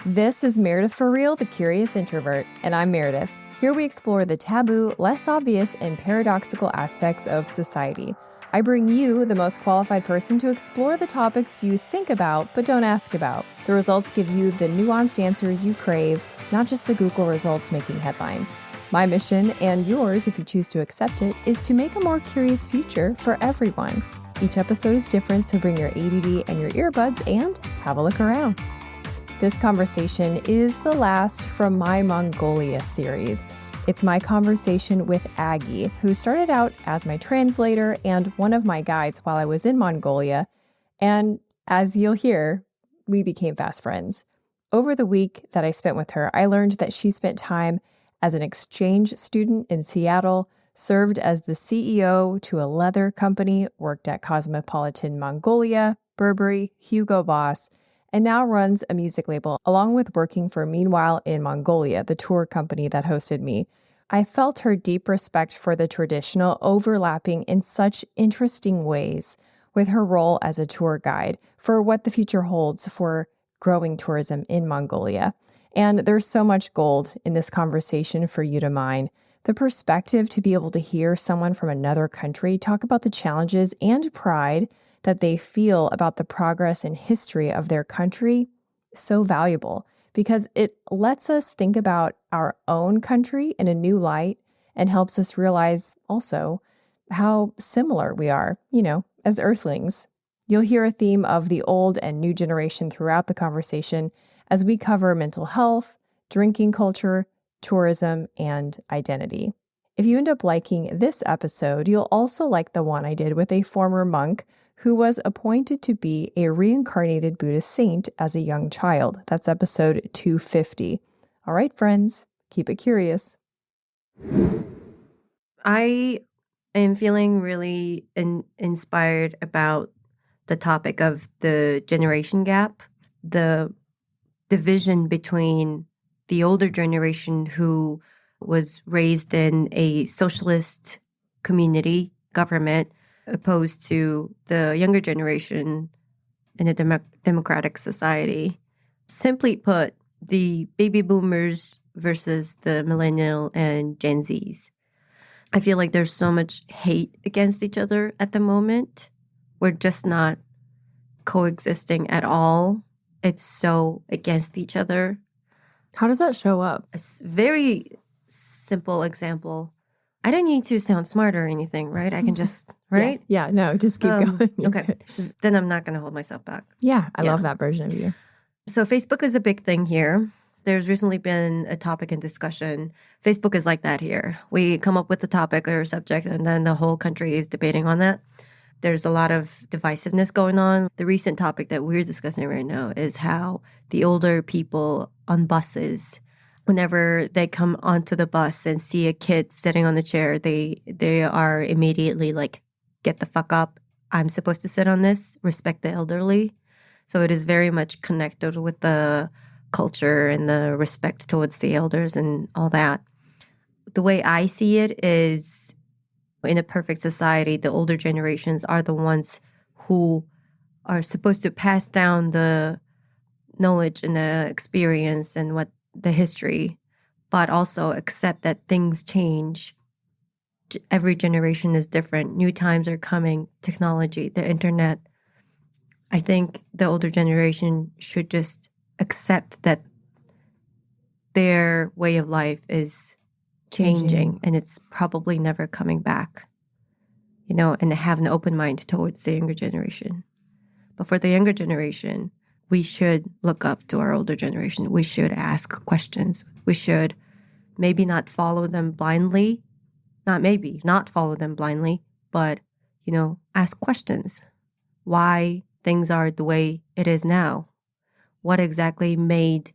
This is Meredith for Real, the Curious Introvert, and I'm Meredith. Here we explore the taboo, less obvious, and paradoxical aspects of society. I bring you, the most qualified person, to explore the topics you think about but don't ask about. The results give you the nuanced answers you crave, not just the Google results making headlines. My mission, and yours if you choose to accept it, is to make a more curious future for everyone. Each episode is different, so bring your ADD and your earbuds and have a look around. This conversation is the last from my Mongolia series. It's my conversation with Aagie, who started out as my translator and one of my guides while I was in Mongolia. And as you'll hear, we became fast friends. Over the week that I spent with her, I learned that she spent time as an exchange student in Seattle, served as the CEO to a leather company, worked at Cosmopolitan Mongolia, Burberry, Hugo Boss, and now runs a music label, along with working for Meanwhile in Mongolia, the tour company that hosted me. I felt her deep respect for the traditional overlapping in such interesting ways with her role as a tour guide for what the future holds for growing tourism in Mongolia. And there's so much gold in this conversation for you to mine. The perspective to be able to hear someone from another country talk about the challenges and pride that they feel about the progress and history of their country, so valuable because it lets us think about our own country in a new light and helps us realize also how similar we are, as Earthlings. You'll hear a theme of the old and new generation throughout the conversation as we cover mental health, drinking culture, tourism, and identity. If you end up liking this episode, you'll also like the one I did with a former monk who was appointed to be a reincarnated Buddhist saint as a young child. That's episode 250. All right, friends, keep it curious. I am feeling really inspired about the topic of the generation gap, the division between the older generation who was raised in a socialist community government opposed to the younger generation in a democratic society. Simply put, the baby boomers versus the millennial and Gen Zs. I feel like there's so much hate against each other at the moment. We're just not coexisting at all. It's so against each other. How does that show up? A very simple example. I don't need to sound smart or anything, right? I can just, right? Yeah, no, just keep going. Okay. Then I'm not going to hold myself back. Yeah, I love that version of you. So Facebook is a big thing here. There's recently been a topic in discussion. Facebook is like that here. We come up with a topic or a subject, and then the whole country is debating on that. There's a lot of divisiveness going on. The recent topic that we're discussing right now is how the older people on buses, whenever they come onto the bus and see a kid sitting on the chair, they are immediately like, get the fuck up. I'm supposed to sit on this. Respect the elderly. So it is very much connected with the culture and the respect towards the elders and all that. The way I see it is, in a perfect society, the older generations are the ones who are supposed to pass down the knowledge and the experience and what the history, but also accept that things change. Every generation is different. New times are coming, technology, the internet. I think the older generation should just accept that their way of life is changing and it's probably never coming back, and have an open mind towards the younger generation. But for the younger generation, we should look up to our older generation. We should ask questions. We should maybe not follow them blindly. Not follow them blindly, but, ask questions. Why things are the way it is now? What exactly made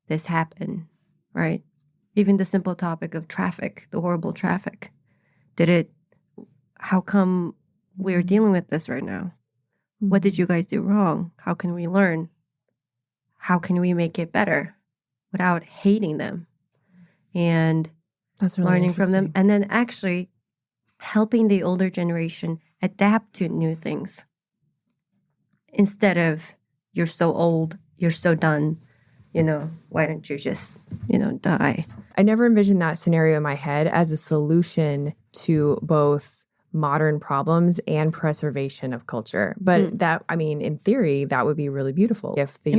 this happen, right? Even the simple topic of traffic, the horrible traffic. How come we're dealing with this right now? What did you guys do wrong? How can we learn? How can we make it better without hating them? And that's really learning from them. And then actually helping the older generation adapt to new things. Instead of, you're so old, you're so done, why don't you just, die? I never envisioned that scenario in my head as a solution to both modern problems and preservation of culture. But in theory, that would be really beautiful if the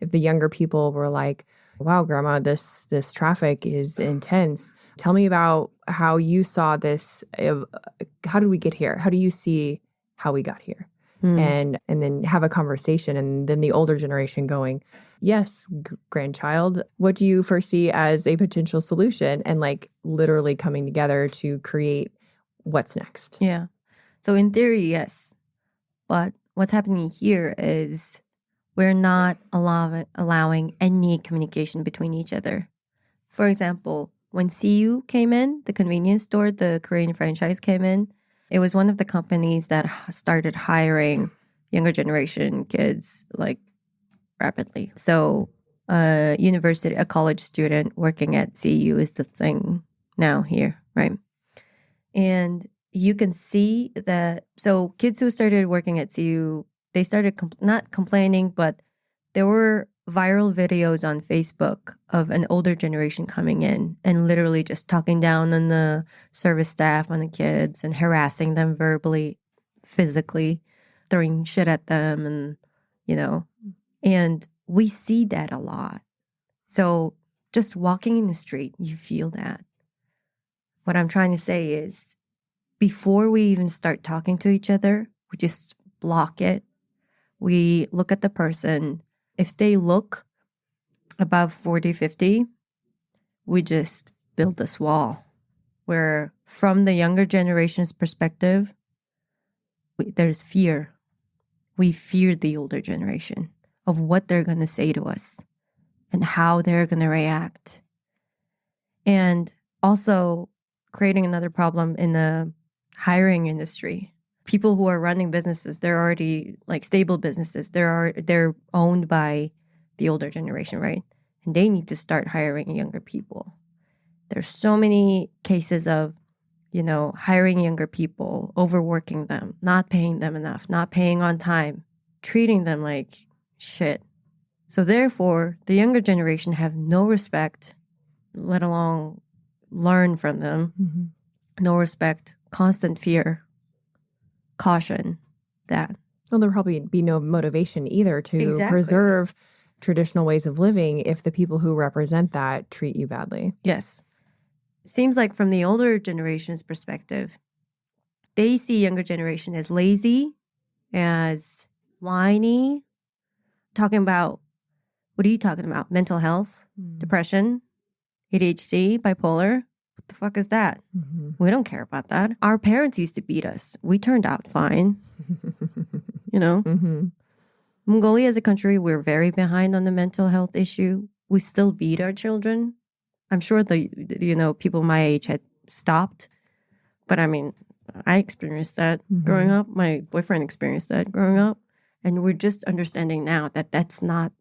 if the younger people were like, wow, grandma, this traffic is intense. Tell me about how you saw this. How did we get here? How do you see how we got here? And then have a conversation, and then the older generation going, yes, grandchild, what do you foresee as a potential solution? And like literally coming together to create what's next. Yeah. So in theory, yes. But what's happening here is we're not allowing any communication between each other. For example, when CU came in, the convenience store, the Korean franchise came in, it was one of the companies that started hiring younger generation kids like rapidly. So a college student working at CU is the thing now here, right? And you can see that, so kids who started working at CU, they started not complaining, but there were viral videos on Facebook of an older generation coming in and literally just talking down on the service staff, on the kids, and harassing them verbally, physically, throwing shit at them, and, and we see that a lot. So just walking in the street, you feel that. What I'm trying to say is, before we even start talking to each other, we just block it. We look at the person. If they look above 40, 50, we just build this wall where from the younger generation's perspective, there's fear. We fear the older generation of what they're going to say to us and how they're going to react. And also creating another problem in the hiring industry. People who are running businesses, they're already like stable businesses. They're owned by the older generation, right? And they need to start hiring younger people. There's so many cases of, hiring younger people, overworking them, not paying them enough, not paying on time, treating them like shit. So therefore, the younger generation have no respect, let alone learn from them. Mm-hmm. No respect, constant fear, caution, that. Well, there'll probably be no motivation either to preserve traditional ways of living if the people who represent that treat you badly. Yes. Seems like from the older generation's perspective, they see younger generation as lazy, as whiny, talking about, what are you talking about? Mental health, depression, ADHD, bipolar. What the fuck is that? Mm-hmm. We don't care about that. Our parents used to beat us. We turned out fine. Mm-hmm. Mongolia as a country, we're very behind on the mental health issue. We still beat our children. I'm sure people my age had stopped. But I experienced that growing up. My boyfriend experienced that growing up. And we're just understanding now that that's not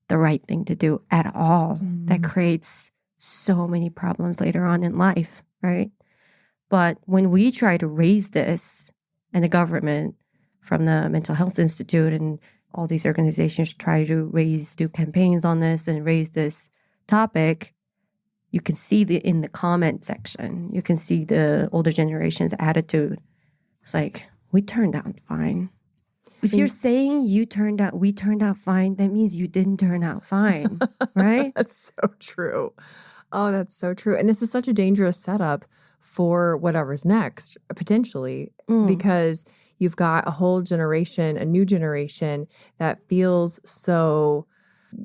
the right thing to do at all. That creates so many problems later on in life, right? But when we try to raise this, and the government from the Mental Health Institute and all these organizations try to do campaigns on this and raise this topic, you can see in the comment section, you can see the older generation's attitude. It's like, we turned out fine. If you're saying we turned out fine, that means you didn't turn out fine, right? That's so true. Oh, that's so true. And this is such a dangerous setup for whatever's next, potentially, because you've got a whole generation, a new generation that feels so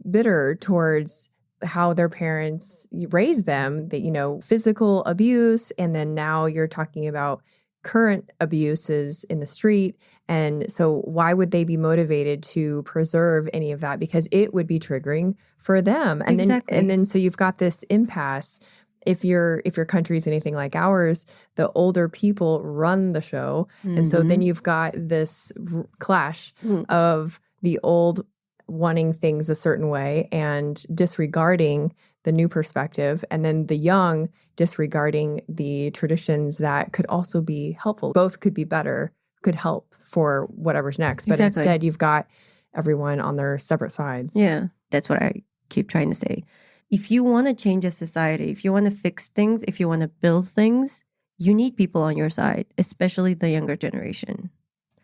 bitter towards how their parents raised them, that, physical abuse. And then now you're talking about current abuses in the street. And so why would they be motivated to preserve any of that? Because it would be triggering for them. And then so you've got this impasse. If your country is anything like ours, the older people run the show. Mm-hmm. And so then you've got this clash of the old wanting things a certain way and disregarding the new perspective, and then the young disregarding the traditions that could also be helpful. Both could be better, could help for whatever's next. But instead, you've got everyone on their separate sides. Yeah. That's what I keep trying to say. If you want to change a society, if you want to fix things, if you want to build things, you need people on your side, especially the younger generation.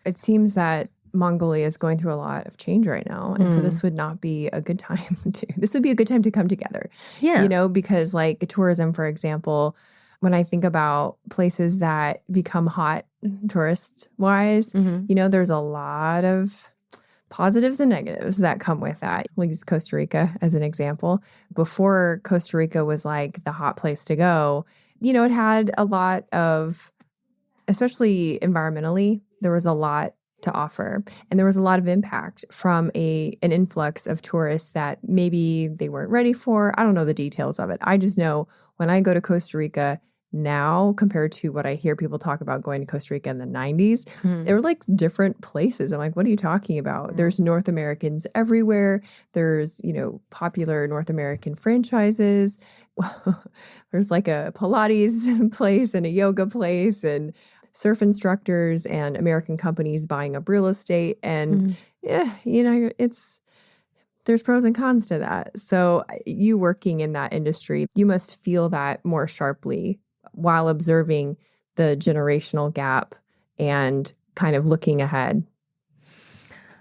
It seems that Mongolia is going through a lot of change right now. And so this would not be a good time this would be a good time to come together. Yeah. You know, because like tourism, for example, when I think about places that become hot tourist wise, you know, there's a lot of positives and negatives that come with that. We'll use Costa Rica as an example. Before Costa Rica was like the hot place to go, you know, it had a lot of, especially environmentally, there was a lot to offer. And there was a lot of impact from an influx of tourists that maybe they weren't ready for. I don't know the details of it. I just know when I go to Costa Rica now compared to what I hear people talk about going to Costa Rica in the 90s, they're like different places. I'm like, what are you talking about? There's North Americans everywhere. There's, you know, popular North American franchises. There's like a Pilates place and a yoga place and surf instructors and American companies buying up real estate. And yeah, you know, there's pros and cons to that. So you working in that industry, you must feel that more sharply while observing the generational gap and kind of looking ahead.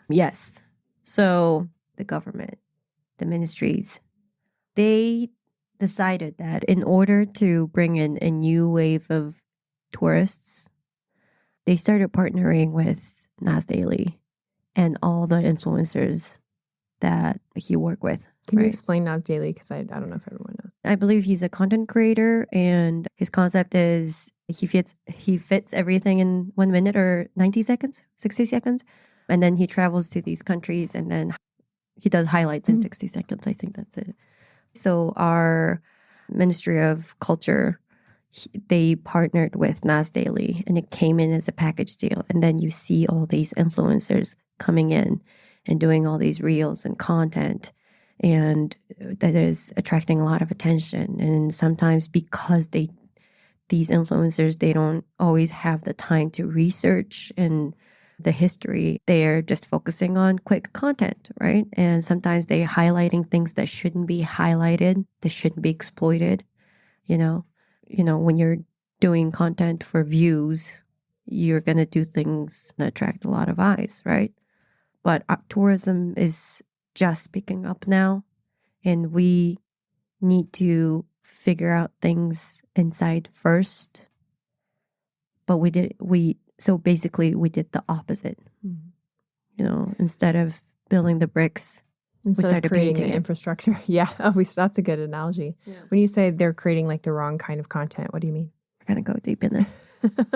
Yes. So the government, the ministries, they decided that in order to bring in a new wave of tourists, they started partnering with Nas Daily and all the influencers that he worked with. Can you explain Nas Daily? Because I don't know if everyone knows. I believe he's a content creator, and his concept is he fits everything in 1 minute or 90 seconds, 60 seconds. And then he travels to these countries and then he does highlights in 60 seconds. I think that's it. So our Ministry of Culture, they partnered with Nas Daily and it came in as a package deal. And then you see all these influencers coming in and doing all these reels and content. And that is attracting a lot of attention. And sometimes because these influencers, they don't always have the time to research and the history. They're just focusing on quick content, right? And sometimes they're highlighting things that shouldn't be highlighted, that shouldn't be exploited. You know, when you're doing content for views, you're going to do things that attract a lot of eyes, right? But tourism is just picking up now, and we need to figure out things inside first. But so basically we did the opposite. You know, instead of building the bricks, we started creating painting the infrastructure. Yeah, that's a good analogy. Yeah. When you say they're creating like the wrong kind of content, what do you mean? We're gonna go deep in this.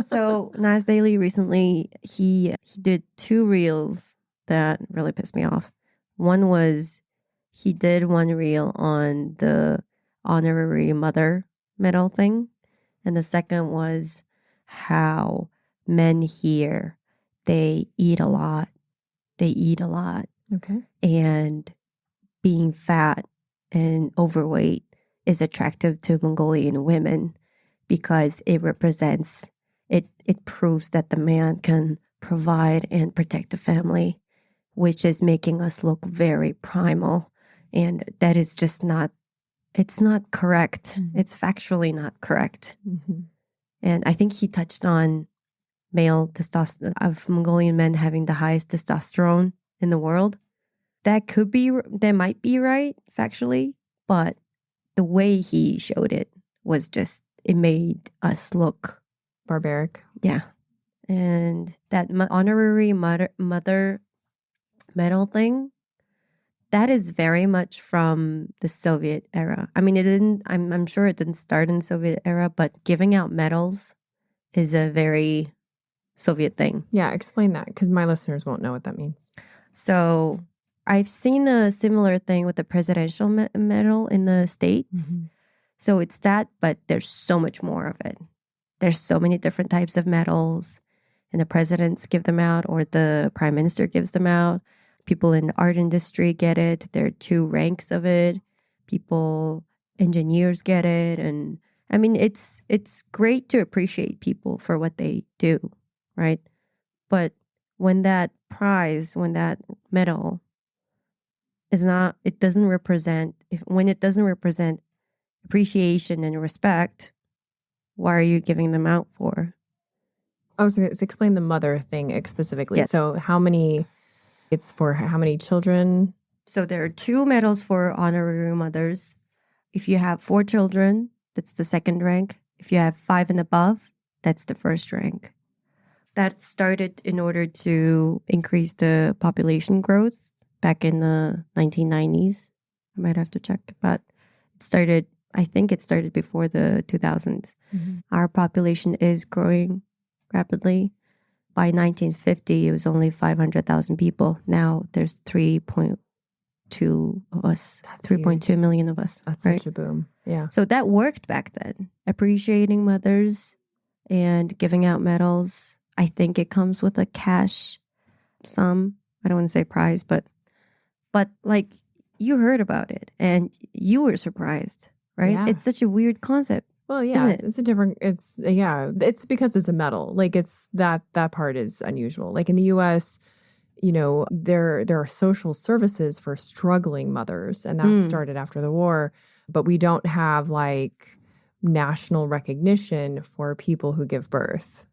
So Nas Daily recently, he did 2 reels that really pissed me off. One was he did one reel on the honorary mother medal thing. And the second was how men here, they eat a lot. Okay. And being fat and overweight is attractive to Mongolian women because it represents, it proves that the man can provide and protect the family, which is making us look very primal. And that is just it's not correct. It's factually not correct. And I think he touched on male testosterone, of Mongolian men having the highest testosterone in the world. That might be right factually, but the way he showed it was just, it made us look barbaric. Yeah. And that honorary mother medal thing, that is very much from the Soviet era. I mean, I'm sure it didn't start in the Soviet era, but giving out medals is a very Soviet thing. Yeah, explain that because my listeners won't know what that means. So I've seen a similar thing with the presidential medal in the States. So it's that, but there's so much more of it. There's so many different types of medals, and the presidents give them out or the prime minister gives them out. People in the art industry get it. There are 2 ranks of it. Engineers get it. And I mean, it's great to appreciate people for what they do, right? But when that medal is not, it doesn't represent, when it doesn't represent appreciation and respect, why are you giving them out for? Oh, so let's explain the mother thing specifically. Yes. So it's for how many children? So there are 2 medals for honorary mothers. If you have 4 children, that's the second rank. If you have 5 and above, that's the first rank. That started in order to increase the population growth back in the 1990s. I might have to check, but I think it started before the 2000s. Mm-hmm. Our population is growing rapidly. By 1950, it was only 500,000 people. Now there's 3.2 of us, That's 3.2 million of us. That's right? such a boom. Yeah. So that worked back then. Appreciating mothers and giving out medals. I think it comes with a cash sum. I don't want to say prize, but like you heard about it and you were surprised, right? Yeah. It's such a weird concept. Well, yeah, Isn't it? it's because it's a medal. Like that part is unusual. Like in the US, there are social services for struggling mothers, and that started after the war, but we don't have like national recognition for people who give birth.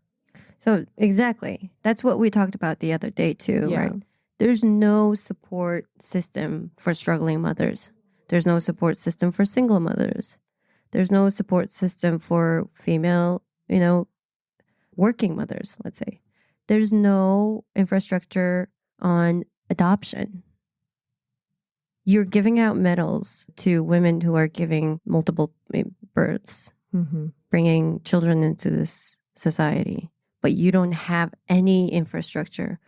So exactly. That's what we talked about the other day too, Yeah. right? There's no support system for struggling mothers. There's no support system for single mothers. There's no support system for female, working mothers, let's say. There's no infrastructure on adoption. You're giving out medals to women who are giving multiple births, bringing children into this society, but you don't have any infrastructure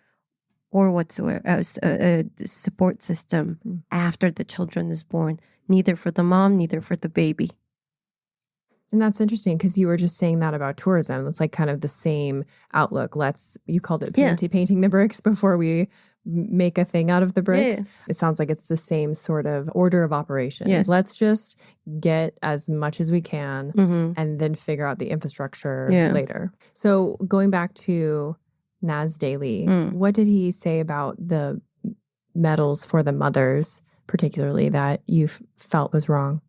or whatsoever, a support system after the children is born, neither for the mom, neither for the baby. And that's interesting because you were just saying that about tourism. It's like kind of the same outlook. You called it painting the bricks before we make a thing out of the bricks. Yeah. It sounds like it's the same sort of order of operations. Yes. Let's just get as much as we can and then figure out the infrastructure later. So going back to Naz Daily, what did he say about the medals for the mothers, particularly, that you felt was wrong?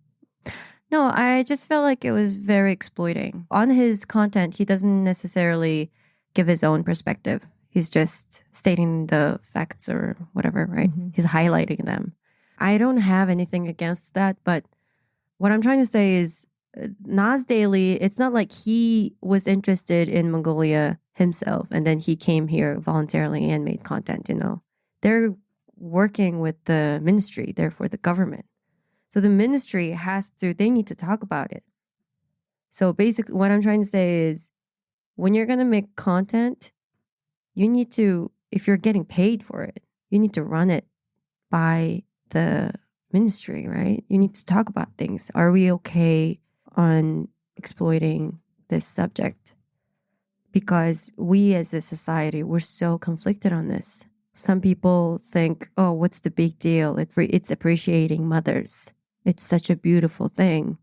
No, I just felt like it was very exploiting. On his content, he doesn't necessarily give his own perspective. He's just stating the facts or whatever, right? He's highlighting them. I don't have anything against that, but what I'm trying to say is Naz Daily, it's not like he was interested in Mongolia himself and then he came here voluntarily and made content, They're working with the ministry, therefore the government. So the ministry they need to talk about it. So basically what I'm trying to say is when you're going to make content, you need to, if you're getting paid for it, you need to run it by the ministry, right? You need to talk about things. Are we okay on exploiting this subject? Because we as a society, we're so conflicted on this. Some people think, oh, what's the big deal? It's appreciating mothers. It's such a beautiful thing.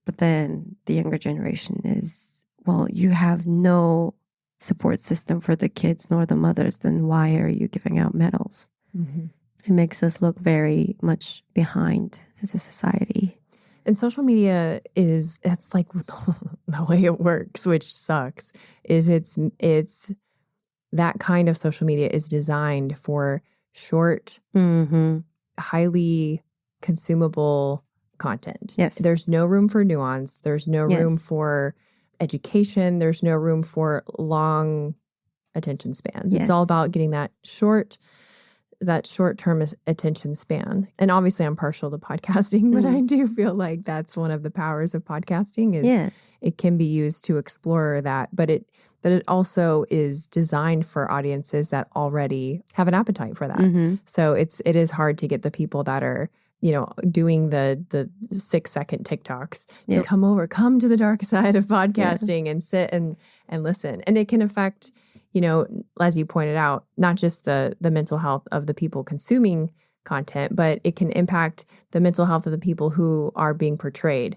But then the younger generation is, well, you have no support system for the kids nor the mothers, then why are you giving out medals? It makes us look very much behind as a society. And social media it's like the way it works, which sucks, is it's that kind of social media is designed for short, highly consumable content. Yes. There's no room for nuance. There's no room for education. There's no room for long attention spans. Yes. It's all about getting that short-term attention span. And obviously I'm partial to podcasting, but I do feel like that's one of the powers of podcasting is it can be used to explore that, but it also is designed for audiences that already have an appetite for that. So it is hard to get the people that are, doing the 6-second TikToks to come to the dark side of podcasting and sit and listen. And it can affect, as you pointed out, not just the mental health of the people consuming content, but it can impact the mental health of the people who are being portrayed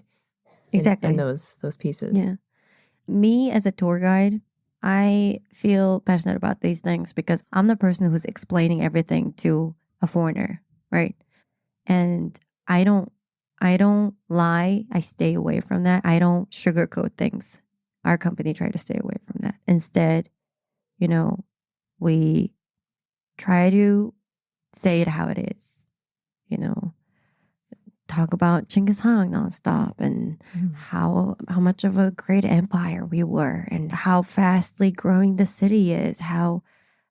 in those pieces. Yeah. Me as a tour guide, I feel passionate about these things because I'm the person who's explaining everything to a foreigner, right? And I don't lie. I stay away from that. I don't sugarcoat things. Our company try to stay away from that. Instead, we try to say it how it is. Talk about Genghis Khan nonstop and how much of a great empire we were and how fastly growing the city is, how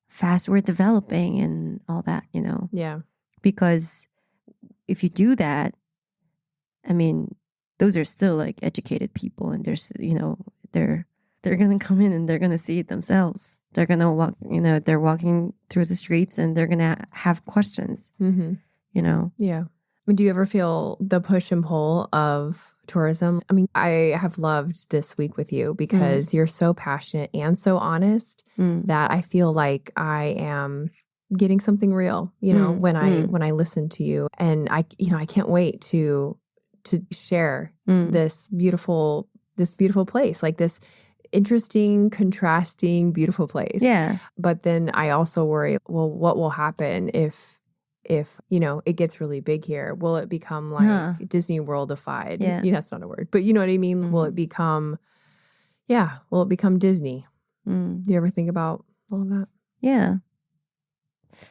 fast we're developing and all that, Yeah. Because if you do that, I mean, those are still like educated people, and there's, they're going to come in and they're going to see it themselves. They're going to walk, they're walking through the streets and they're going to have questions, Yeah. Do you ever feel the push and pull of tourism? I mean, I have loved this week with you because you're so passionate and so honest that I feel like I am getting something real, when I listen to you. And I can't wait to share this beautiful place, like this interesting, contrasting, beautiful place. Yeah. But then I also worry, well, what will happen if it gets really big here? Will it become like Disney Worldified? Yeah. That's not a word, but you know what I mean? Will it become Disney? Do you ever think about all of that? Yeah.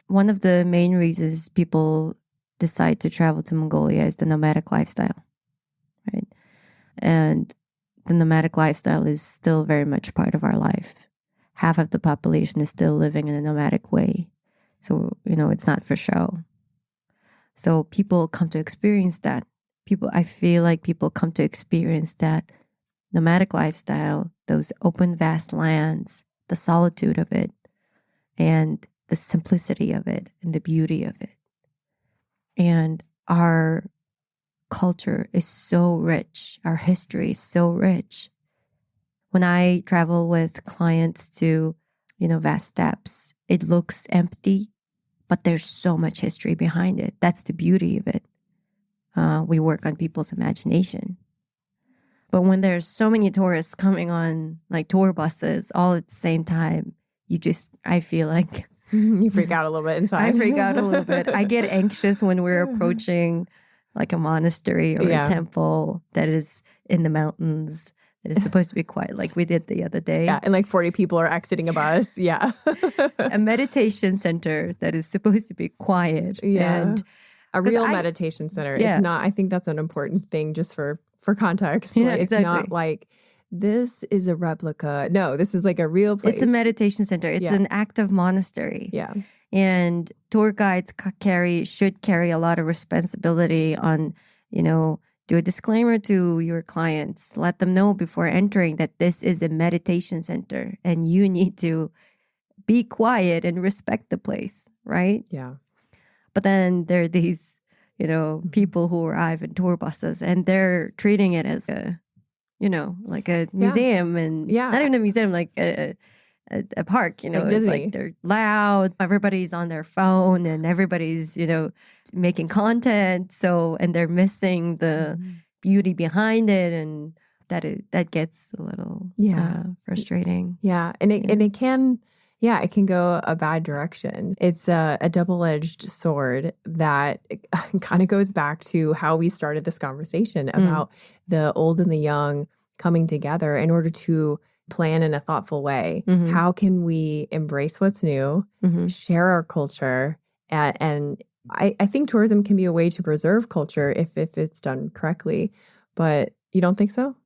One of the main reasons people decide to travel to Mongolia is the nomadic lifestyle, right? And the nomadic lifestyle is still very much part of our life. Half of the population is still living in a nomadic way. So, it's not for show. So people come to experience that. I feel like people come to experience that nomadic lifestyle, those open, vast lands, the solitude of it, and the simplicity of it, and the beauty of it. And our culture is so rich. Our history is so rich. When I travel with clients to, vast steppes, it looks empty, but there's so much history behind it. That's the beauty of it. We work on people's imagination. But when there's so many tourists coming on like tour buses all at the same time, I feel like you freak out a little bit inside. I freak out a little bit. I get anxious when we're approaching like a monastery or a temple that is in the mountains that is supposed to be quiet, like we did the other day. Yeah, and like 40 people are exiting a bus. Yeah. A meditation center that is supposed to be quiet. Yeah. And a real meditation center. Yeah. It's not, I think that's an important thing just for context. Yeah, like, it's not like this is a replica. No, this is like a real place. It's a meditation center. It's an active monastery. Yeah. And tour guides should carry a lot of responsibility on, do a disclaimer to your clients. Let them know before entering that this is a meditation center and you need to be quiet and respect the place, right? Yeah. But then there are these, people who arrive in tour buses and they're treating it as a, like a museum and not even a museum, like a park, like it's like they're loud, everybody's on their phone and everybody's, making content. So, and they're missing the beauty behind it. And that gets a little frustrating. Yeah. And it can go a bad direction. It's a double-edged sword that kind of goes back to how we started this conversation about the old and the young coming together in order to plan in a thoughtful way. How can we embrace what's new, share our culture, and I think tourism can be a way to preserve culture if it's done correctly. But you don't think so?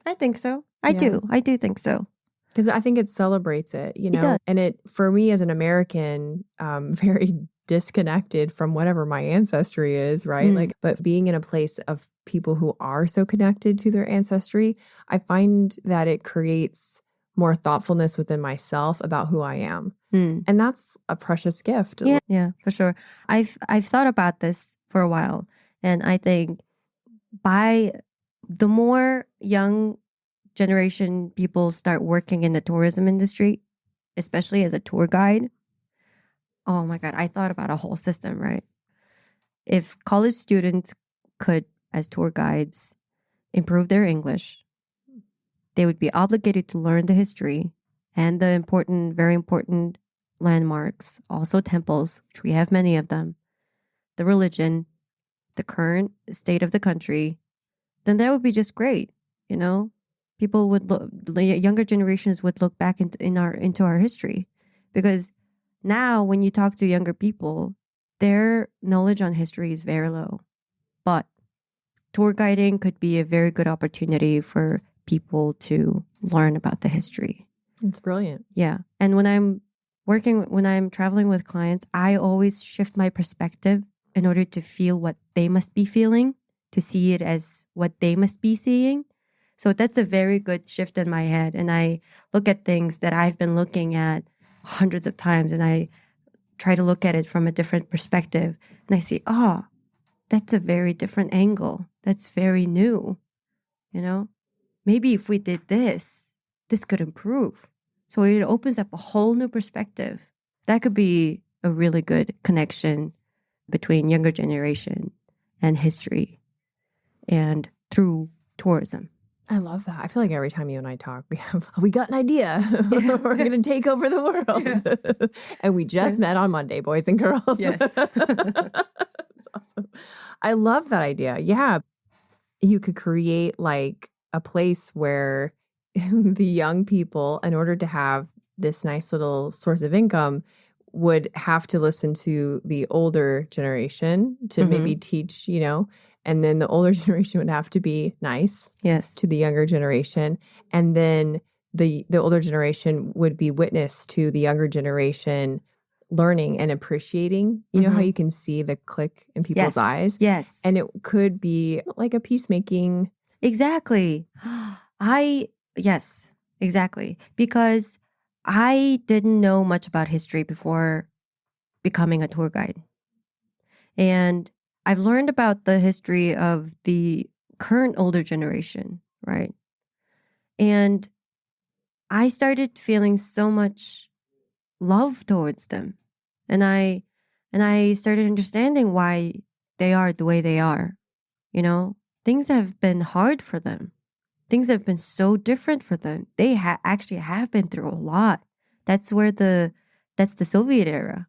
I think so. I do think so. Because I think it celebrates it, It does. and it, for me as an American, very disconnected from whatever my ancestry is, right? But being in a place of people who are so connected to their ancestry, I find that it creates more thoughtfulness within myself about who I am. And that's a precious gift. Yeah, for sure. I've thought about this for a while. And I think by the more young generation people start working in the tourism industry, especially as a tour guide, oh my God, I thought about a whole system, right? If college students could, as tour guides, improve their English, they would be obligated to learn the history and the important, very important landmarks, also temples, which we have many of them, the religion, the current state of the country, then that would be just great. People would look, the younger generations would look back into our history, because now when you talk to younger people, their knowledge on history is very low. But tour guiding could be a very good opportunity for people to learn about the history. It's brilliant. Yeah. And when I'm traveling with clients, I always shift my perspective in order to feel what they must be feeling, to see it as what they must be seeing. So that's a very good shift in my head. And I look at things that I've been looking at hundreds of times, and I try to look at it from a different perspective. And I see, that's a very different angle. That's very new. Maybe if we did this could improve. So it opens up a whole new perspective. That could be a really good connection between younger generation and history and through tourism. I love that. I feel like every time you and I talk, we got an idea. We're going to take over the world. Yeah. And we just met on Monday, boys and girls. Yes. That's awesome. I love that idea. Yeah. You could create like a place where the young people, in order to have this nice little source of income, would have to listen to the older generation to maybe teach, and then the older generation would have to be nice to the younger generation. And then the older generation would be witness to the younger generation learning and appreciating. You know how you can see the click in people's eyes? Yes. And it could be like a peacemaking. Exactly. Yes, exactly. Because I didn't know much about history before becoming a tour guide. And I've learned about the history of the current older generation, right? And I started feeling so much love towards them. And I started understanding why they are the way they are. Things have been hard for them. Things have been so different for them. They actually have been through a lot. That's the Soviet era.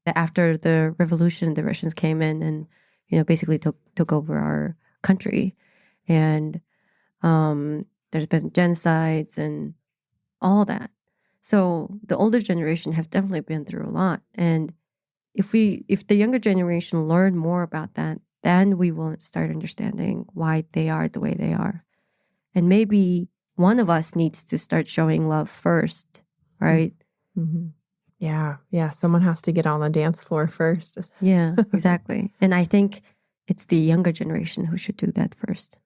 After the revolution, the Russians came in and basically took over our country, and there's been genocides and all that. So the older generation have definitely been through a lot. And if the younger generation learn more about that, then we will start understanding why they are the way they are. And maybe one of us needs to start showing love first, right? Mm-hmm. Yeah. Someone has to get on the dance floor first. Yeah, exactly. And I think it's the younger generation who should do that first.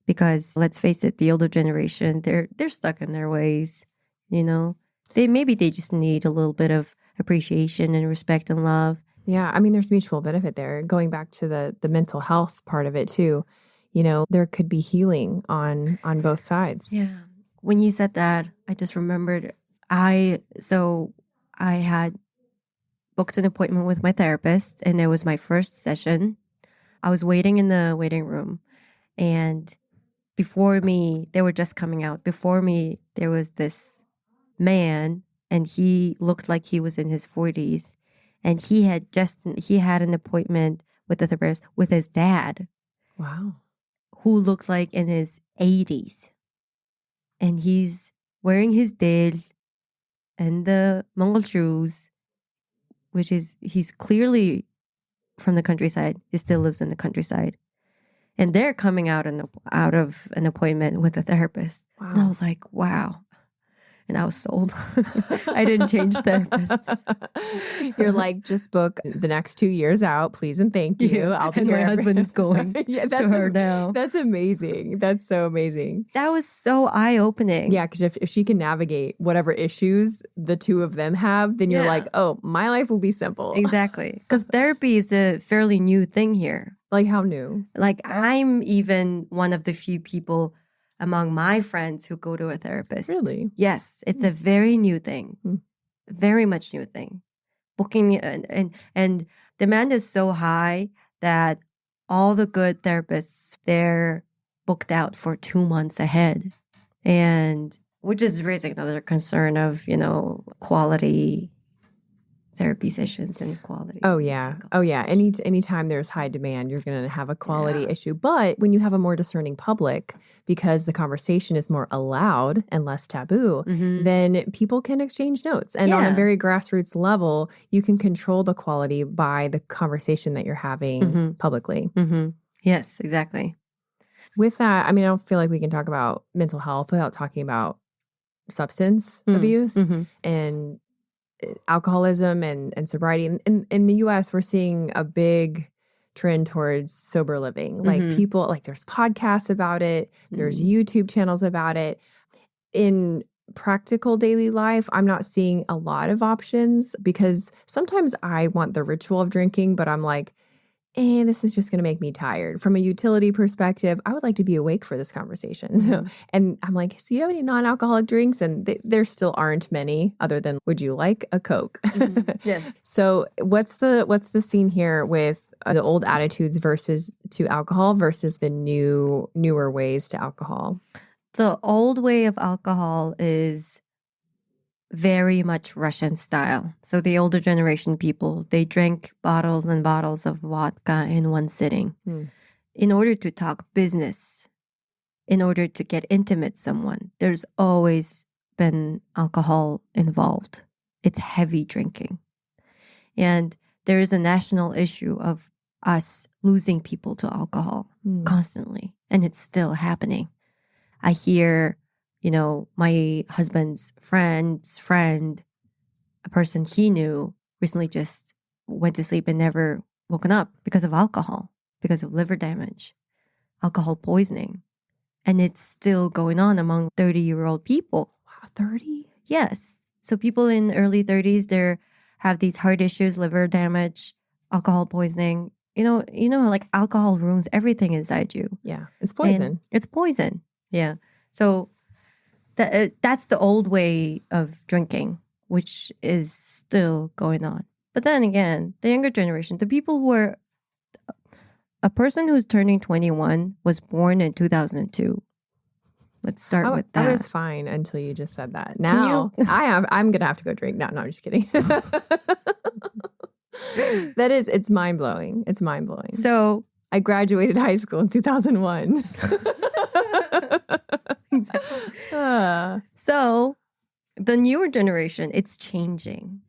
Because let's face it, the older generation, they're stuck in their ways, They just need a little bit of appreciation and respect and love. Yeah, I mean, there's mutual benefit there. Going back to the mental health part of it too, there could be healing on both sides. Yeah. When you said that, I just remembered I had booked an appointment with my therapist, and it was my first session. I was waiting in the waiting room, and before me, they were just coming out. Before me, there was this man, and he looked like he was in his 40s, and he had an appointment with the therapist with his dad. Wow. Who looked like in his 80s. And he's wearing his dil and the Mongol shoes, which is, he's clearly from the countryside. He still lives in the countryside. And they're coming out of an appointment with a therapist. Wow. And I was like, wow. And I was sold. I didn't change therapists. You're like, just book the next 2 years out, please and thank you. Yeah. I'll be and here. My husband is going to her now. That's amazing. That's so amazing. That was so eye-opening. Yeah, because if she can navigate whatever issues the two of them have, then you're like, oh, my life will be simple. Exactly. Because therapy is a fairly new thing here. Like how new? Like I'm even one of the few people among my friends who go to a therapist. Really? Yes, it's a very new thing. Very much new thing. Booking and demand is so high that all the good therapists, they're booked out for 2 months ahead. And which is raising another concern of, quality therapy sessions and quality. Oh yeah. Oh yeah. Anytime there's high demand, you're going to have a quality issue. But when you have a more discerning public, because the conversation is more allowed and less taboo, then people can exchange notes. And on a very grassroots level, you can control the quality by the conversation that you're having publicly. Yes, exactly. With that, I mean, I don't feel like we can talk about mental health without talking about substance abuse and alcoholism and sobriety. In the US, we're seeing a big trend towards sober living. Like people, like there's podcasts about it, there's YouTube channels about it. In practical daily life, I'm not seeing a lot of options because sometimes I want the ritual of drinking, but I'm like, this is just going to make me tired. From a utility perspective, I would like to be awake for this conversation. So, and I'm like, so you have any non-alcoholic drinks? And there still aren't many other than, would you like a Coke? Yes. So what's the scene here with the old attitudes to alcohol versus the newer ways to alcohol? The old way of alcohol is very much Russian style. So the older generation people, they drink bottles and bottles of vodka in one sitting. In order to talk business, in order to get intimate someone, there's always been alcohol involved. It's heavy drinking. And there is a national issue of us losing people to alcohol constantly. And it's still happening. I hear, my husband's friend's friend, a person he knew, recently just went to sleep and never woken up because of alcohol, because of liver damage, alcohol poisoning. And it's still going on among 30-year-old people. Wow, 30? Yes. So people in early 30s, they have these heart issues, liver damage, alcohol poisoning. Like alcohol ruins everything inside you. Yeah, it's poison. And it's poison. Yeah. So that's the old way of drinking, which is still going on. But then again, the younger generation, the people who are, a person who's turning 21 was born in 2002. Let's start with that. I was fine until you just said that. Now I'm going to have to go drink. No, I'm just kidding. It's mind blowing. It's mind blowing. So I graduated high school in 2001. So the newer generation, it's changing.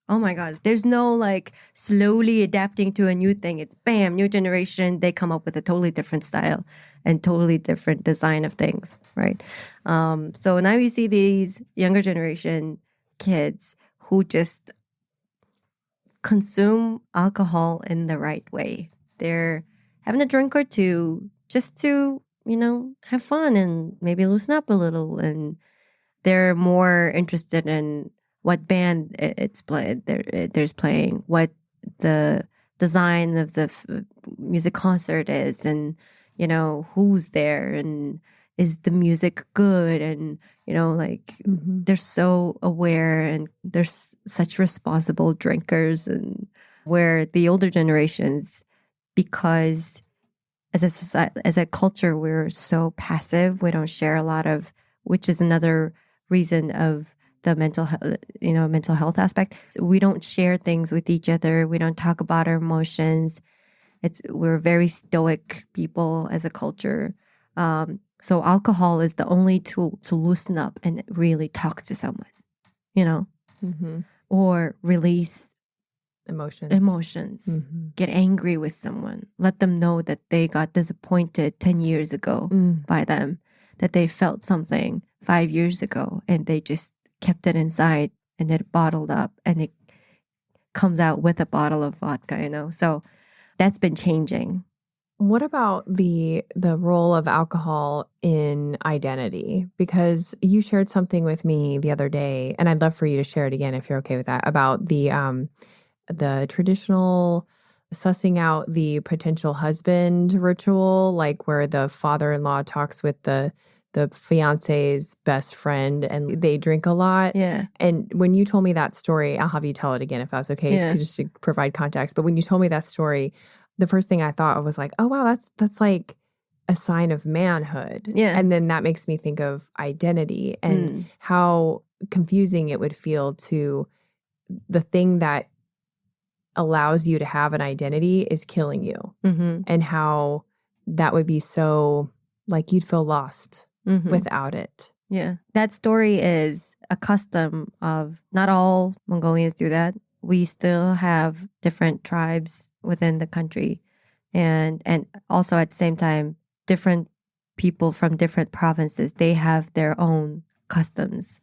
Oh my God. There's no like slowly adapting to a new thing. It's bam, new generation. They come up with a totally different style and totally different design of things, right? So now you see these younger generation kids who just consume alcohol in the right way. They're having a drink or two just to, have fun and maybe loosen up a little. And they're more interested in what band there's playing, what the design of the music concert is, and who's there, and is the music good, and they're so aware, and they're such responsible drinkers. And where the older generations, because as a society, as a culture, we're so passive, we don't share a lot of, which is another reason of the mental health aspect. So we don't share things with each other. We don't talk about our emotions. We're very stoic people as a culture. So alcohol is the only tool to loosen up and really talk to someone, or release emotions, get angry with someone, let them know that they got disappointed 10 years ago by them, that they felt something 5 years ago and they just kept it inside and it bottled up and it comes out with a bottle of vodka, So that's been changing. What about the role of alcohol in identity? Because you shared something with me the other day, and I'd love for you to share it again if you're okay with that, about the traditional sussing out the potential husband ritual, like where the father-in-law talks with the fiance's best friend and they drink a lot. Yeah. And when you told me that story, I'll have you tell it again if that's okay, just to provide context. But when you told me that story, the first thing I thought of was like, oh wow, that's like a sign of manhood. Yeah. And then that makes me think of identity and how confusing it would feel to the thing that allows you to have an identity is killing you, and how that would be so, like, you'd feel lost without it. Yeah. That story is a custom of, not all Mongolians do that. We still have different tribes within the country. And also at the same time, different people from different provinces, they have their own customs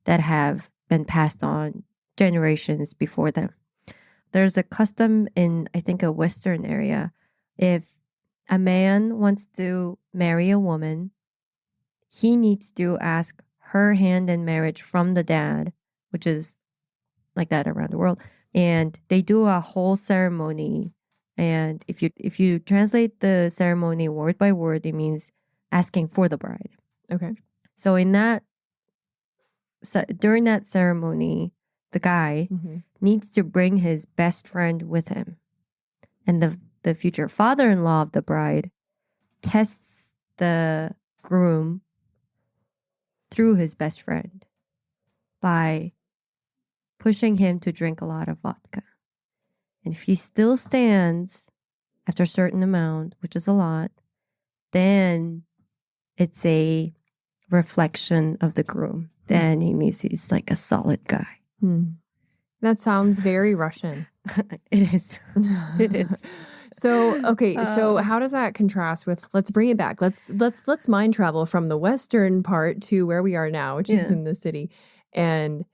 that have been passed on generations before them. There's a custom in, I think, a Western area. If a man wants to marry a woman, he needs to ask her hand in marriage from the dad, which is like that around the world. And they do a whole ceremony. And if you translate the ceremony word by word, it means asking for the bride. Okay. So during that ceremony, the guy needs to bring his best friend with him. And the future father-in-law of the bride tests the groom through his best friend by pushing him to drink a lot of vodka. And if he still stands after a certain amount, which is a lot, then it's a reflection of the groom. Then he means he's like a solid guy. That sounds very Russian. It is. It is. So, okay, so how does that contrast with, let's bring it back. Let's mind travel from the Western part to where we are now, which is in the city. And,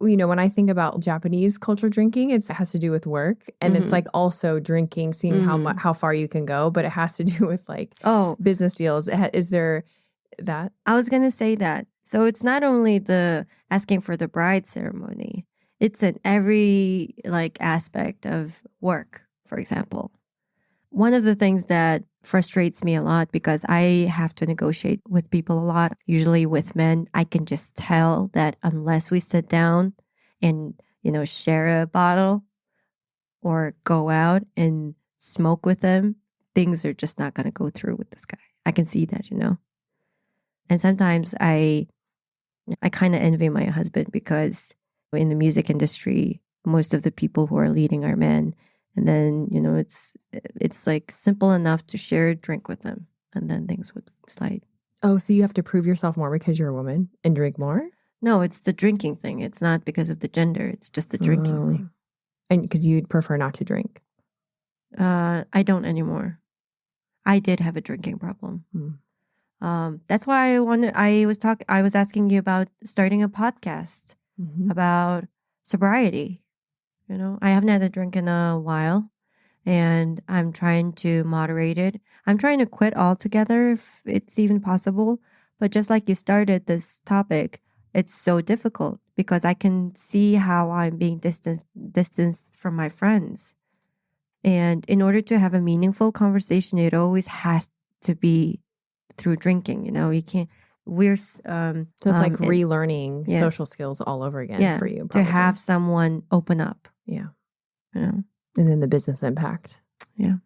you know, when I think about Japanese culture drinking, it has to do with work. And it's like also drinking, seeing how far you can go. But it has to do with like business deals. Is there that? I was going to say that. So it's not only the asking for the bride ceremony. It's in every like aspect of work, for example. One of the things that frustrates me a lot, because I have to negotiate with people a lot, usually with men, I can just tell that unless we sit down and, you know, share a bottle or go out and smoke with them, things are just not going to go through with this guy. I can see that, you know. And sometimes I kind of envy my husband, because in the music industry, most of the people who are leading are men. And then, you know, it's like simple enough to share a drink with them, and then things would slide. Oh, so you have to prove yourself more because you're a woman and drink more? No, it's the drinking thing. It's not because of the gender. It's just the drinking thing. And because you'd prefer not to drink? I don't anymore. I did have a drinking problem. That's why I was asking you about starting a podcast about sobriety. You know, I haven't had a drink in a while, and I'm trying to moderate it. I'm trying to quit altogether if it's even possible. But just like you started this topic, it's so difficult because I can see how I'm being distanced from my friends. And in order to have a meaningful conversation, it always has to be through drinking. You know, you can't. So it's like relearning social skills all over again for you. Probably. To have someone open up. Yeah. You know? And then the business impact. Yeah.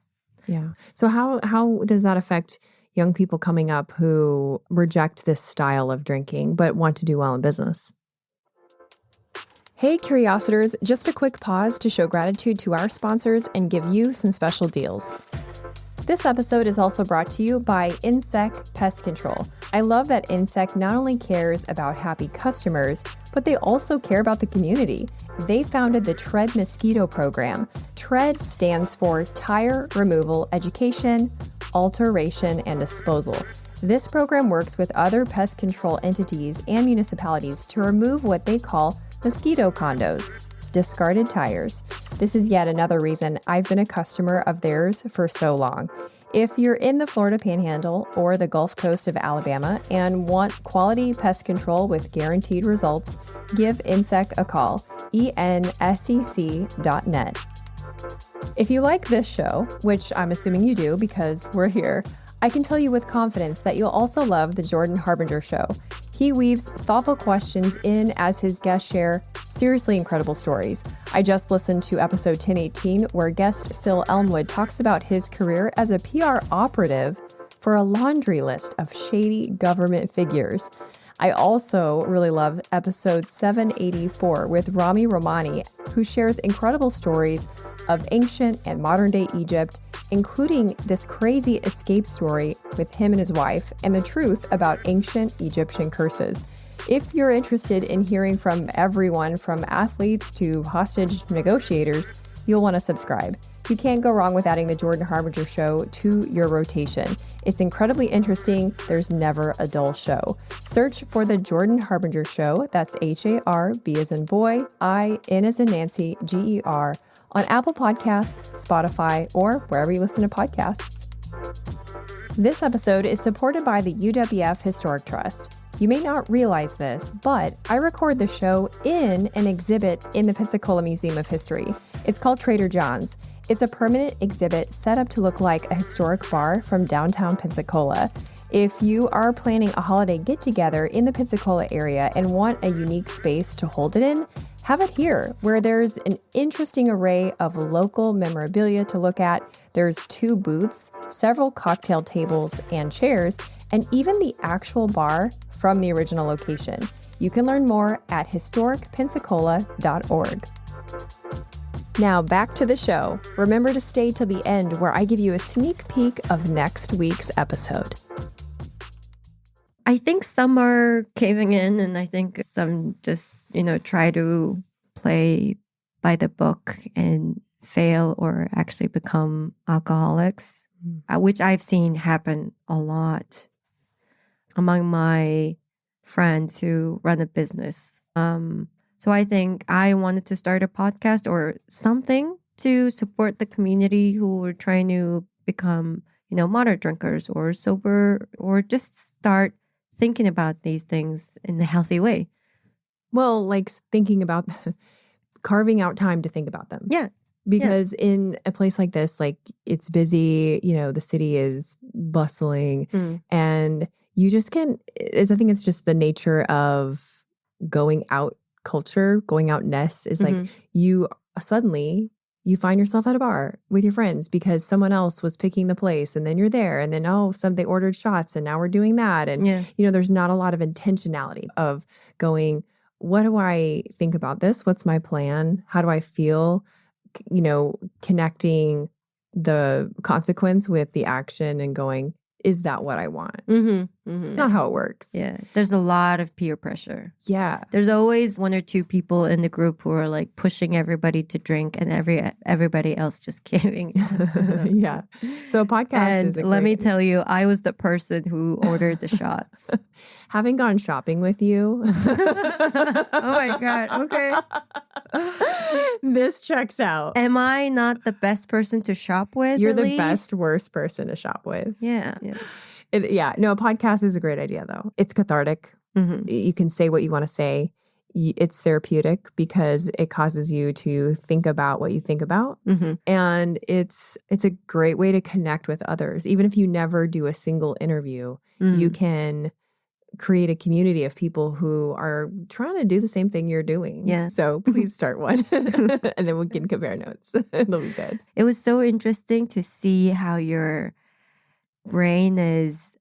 Yeah. So how does that affect young people coming up who reject this style of drinking but want to do well in business? Hey, Curiositors, just a quick pause to show gratitude to our sponsors and give you some special deals. This episode is also brought to you by Insect Pest Control. I love that Insect not only cares about happy customers, but they also care about the community. They founded the TREAD Mosquito Program. TREAD stands for Tire Removal Education, Alteration, and Disposal. This program works with other pest control entities and municipalities to remove what they call mosquito condos, discarded tires. This is yet another reason I've been a customer of theirs for so long. If you're in the Florida Panhandle or the Gulf Coast of Alabama and want quality pest control with guaranteed results, give Insect a call, ensec.net. If you like this show, which I'm assuming you do because we're here, I can tell you with confidence that you'll also love The Jordan Harbinger Show. He weaves thoughtful questions in as his guests share seriously incredible stories. I just listened to episode 1018, where guest Phil Elmwood talks about his career as a PR operative for a laundry list of shady government figures. I also really love episode 784 with Rami Romani, who shares incredible stories of ancient and modern day Egypt, including this crazy escape story with him and his wife and the truth about ancient Egyptian curses. If you're interested in hearing from everyone from athletes to hostage negotiators, you'll want to subscribe. You can't go wrong with adding the Jordan Harbinger Show to your rotation. It's incredibly interesting. There's never a dull show. Search for the Jordan Harbinger Show, that's HARB as in boy, IN as in Nancy, GER, on Apple Podcasts, Spotify, or wherever you listen to podcasts. This episode is supported by the UWF Historic Trust. You may not realize this, but I record the show in an exhibit in the Pensacola Museum of History. It's called Trader John's. It's a permanent exhibit set up to look like a historic bar from downtown Pensacola. If you are planning a holiday get-together in the Pensacola area and want a unique space to hold it in, have it here, where there's an interesting array of local memorabilia to look at. There's 2 booths, several cocktail tables and chairs, and even the actual bar from the original location. You can learn more at historicpensacola.org. Now back to the show. Remember to stay till the end where I give you a sneak peek of next week's episode. I think some are caving in, and I think some just, try to play by the book and fail or actually become alcoholics, which I've seen happen a lot among my friends who run a business. So I think I wanted to start a podcast or something to support the community who were trying to become, moderate drinkers or sober, or just start thinking about these things in a healthy way. Well, like thinking about carving out time to think about them. Yeah. Because in a place like this, like it's busy, the city is bustling, and you just can't, I think it's just the nature of going out culture, going out-ness is like you suddenly find yourself at a bar with your friends because someone else was picking the place, and then you're there, and then they ordered shots and now we're doing that. And there's not a lot of intentionality of going, what do I think about this? What's my plan? How do I feel? Connecting the consequence with the action and going, is that what I want? Not how it works. Yeah. There's a lot of peer pressure. Yeah. There's always 1 or 2 people in the group who are like pushing everybody to drink, and everybody else just giving. Yeah. So a podcast is a let me tell you, I was the person who ordered the shots. Having gone shopping with you. Oh my God. Okay. This checks out. Am I not the best person to shop with? You're the best, worst person to shop with. Yeah. No, a podcast is a great idea, though. It's cathartic. You can say what you want to say. It's therapeutic because it causes you to think about what you think about. And it's a great way to connect with others. Even if you never do a single interview, you can create a community of people who are trying to do the same thing you're doing. Yeah. So please start one and then we can compare notes. It'll be good. It was so interesting to see how your brain is,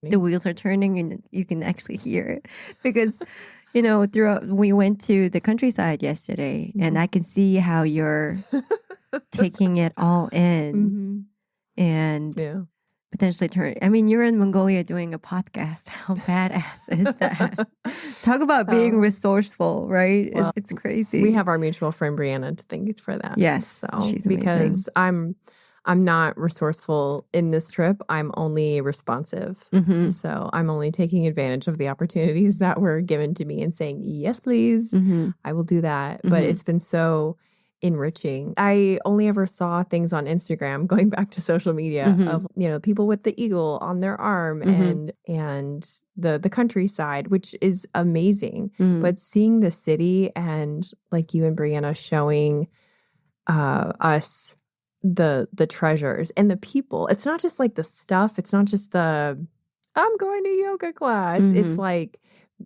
the wheels are turning and you can actually hear it. Because, we went to the countryside yesterday and I can see how you're taking it all in and potentially turn. I mean, you're in Mongolia doing a podcast. How badass is that? Talk about being resourceful, right? Well, it's crazy. We have our mutual friend Brianna to thank for that. Yes, so she's amazing. Because I'm not resourceful in this trip. I'm only responsive. So I'm only taking advantage of the opportunities that were given to me and saying, yes, please, I will do that. But it's been so enriching. I only ever saw things on Instagram, going back to social media, of people with the eagle on their arm and the countryside, which is amazing. But seeing the city and like you and Brianna showing us the treasures and the people. It's not just like the stuff. It's not just I'm going to yoga class. It's like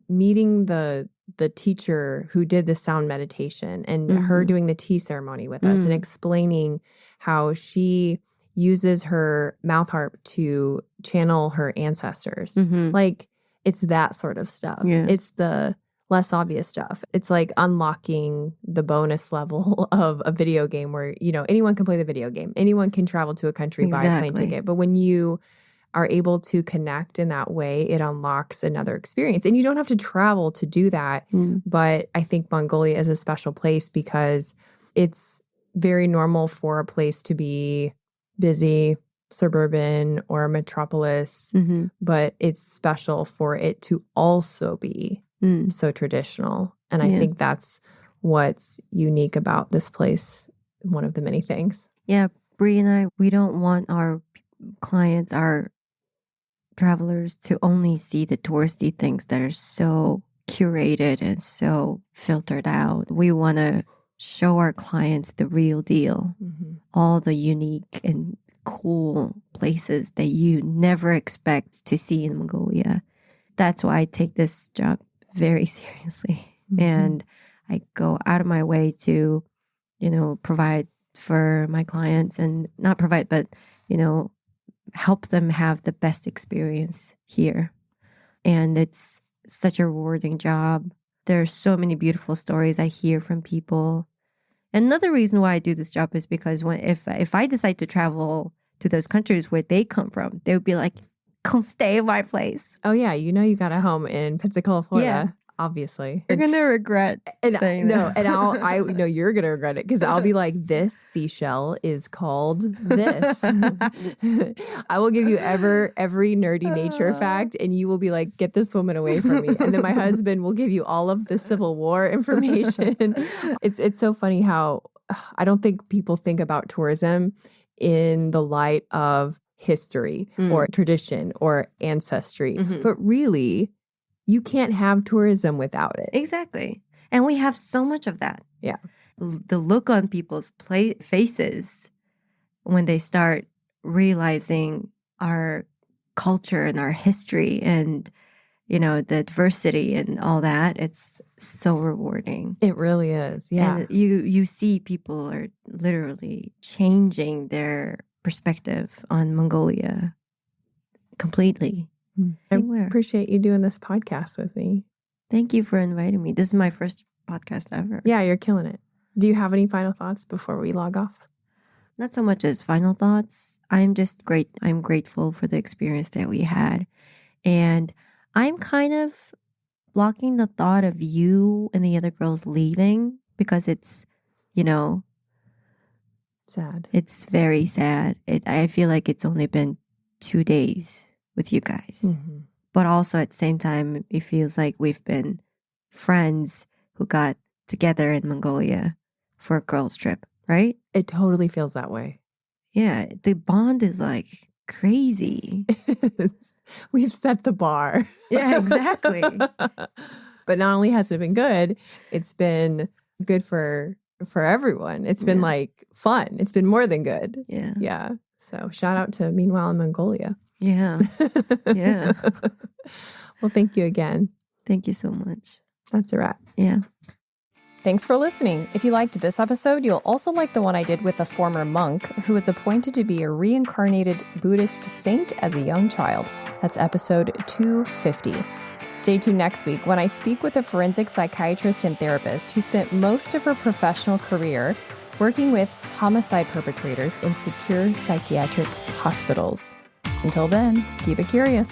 meeting the teacher who did the sound meditation and her doing the tea ceremony with us and explaining how she uses her mouth harp to channel her ancestors. Like It's that sort of stuff. Yeah. It's the less obvious stuff. It's like unlocking the bonus level of a video game where, anyone can play the video game. Anyone can travel to a country, buy a plane ticket. But when you are able to connect in that way, it unlocks another experience. And you don't have to travel to do that. But I think Mongolia is a special place because it's very normal for a place to be busy, suburban, or a metropolis. But it's special for it to also be so traditional. And I think that's what's unique about this place, one of the many things. Yeah, Bree and I, we don't want our clients, our travelers to only see the touristy things that are so curated and so filtered out. We want to show our clients the real deal, all the unique and cool places that you never expect to see in Mongolia. That's why I take this job very seriously. And I go out of my way to, provide for my clients and not provide, but, help them have the best experience here. And it's such a rewarding job. There are so many beautiful stories I hear from people. Another reason why I do this job is because if I decide to travel to those countries where they come from, they would be like, come stay in my place. Oh, yeah. You got a home in Pensacola, Florida, obviously. You're going to regret saying that. And I know you're going to regret it because I'll be like, this seashell is called this. I will give you every nerdy nature fact and you will be like, get this woman away from me. And then my husband will give you all of the Civil War information. It's so funny how I don't think people think about tourism in the light of history or tradition or ancestry. But really, you can't have tourism without it. Exactly. And we have so much of that. Yeah. The look on people's faces when they start realizing our culture and our history and, the diversity and all that, it's so rewarding. It really is. Yeah. And you see people are literally changing their perspective on Mongolia completely. I appreciate you doing this podcast with me. Thank you for inviting me. This is my first podcast ever. Yeah, you're killing it. Do you have any final thoughts before we log off? Not so much as final thoughts. I'm grateful for the experience that we had. And I'm kind of blocking the thought of you and the other girls leaving because it's, sad. It's very sad. I feel like it's only been 2 days with you guys. But also at the same time, it feels like we've been friends who got together in Mongolia for a girls' trip, right? It totally feels that way. Yeah, the bond is like crazy. We've set the bar. Yeah, exactly. But not only has it been good, it's been good for everyone. It's been like fun. It's been more than good. Yeah. Yeah. So shout out to Meanwhile in Mongolia. Yeah. Yeah. Well, thank you again. Thank you so much. That's a wrap. Yeah. Thanks for listening. If you liked this episode, you'll also like the one I did with a former monk who was appointed to be a reincarnated Buddhist saint as a young child. That's episode 250. Stay tuned next week when I speak with a forensic psychiatrist and therapist who spent most of her professional career working with homicide perpetrators in secure psychiatric hospitals. Until then, keep it curious.